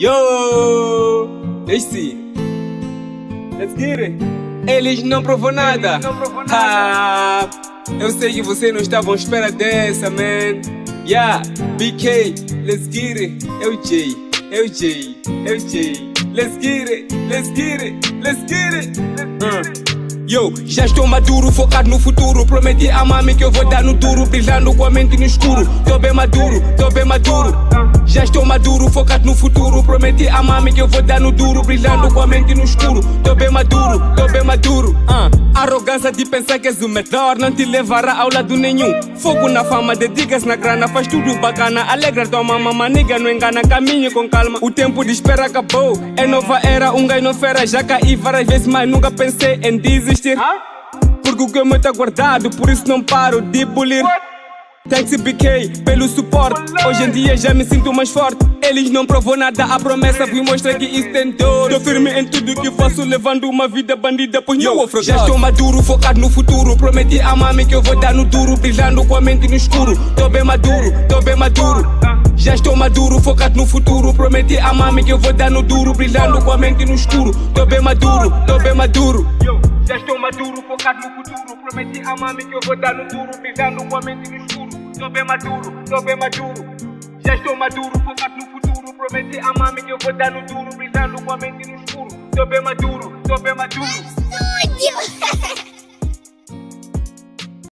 Yo, este, let's get it. Eles não provou nada. Ah, eu sei que vocês não estavam à espera dessa, man. Yeah, BK, let's get it. Eu J. Let's get it, let's get it, let's get it. Yo, já estou maduro, focado no futuro. Prometi a mami que eu vou dar no duro, brilhando com a mente no escuro. Tô bem maduro. Já estou maduro, focado no futuro. Prometi a mami que eu vou dar no duro, brilhando com a mente no escuro. Tô bem maduro. Arrogância de pensar que és o melhor não te levará ao lado nenhum. Fogo na fama, dedicas na grana, faz tudo bacana. Alegra tua mama, maniga, não engana, caminhe com calma. O tempo de espera acabou, é nova era, um gai não fera. Já caí várias vezes, mas nunca pensei em desistir. Porque o que é meu tá guardado, por isso não paro de bulir. Thanks BK pelo suporte, hoje em dia já me sinto mais forte. Eles não provou nada, a promessa vim mostrar que isso tem dor. Tô firme em tudo que faço, levando uma vida bandida, pois não vou. Já estou maduro, focado no futuro. Prometi a mami que eu vou dar no duro, brilhando com a mente no escuro. Tô bem maduro. Já estou maduro, focado no futuro. Prometi a mami que eu vou dar no duro, brilhando com a mente no escuro. Tô bem maduro. Já estou maduro, focado no futuro. Prometi a mami que eu vou dar no duro, brilhando com a mente no escuro. Tô bem maduro. Já estou maduro, focado no futuro. Prometi a mami que eu vou dar no duro, brilhando com a mente no escuro. Tô bem maduro. Estúdio!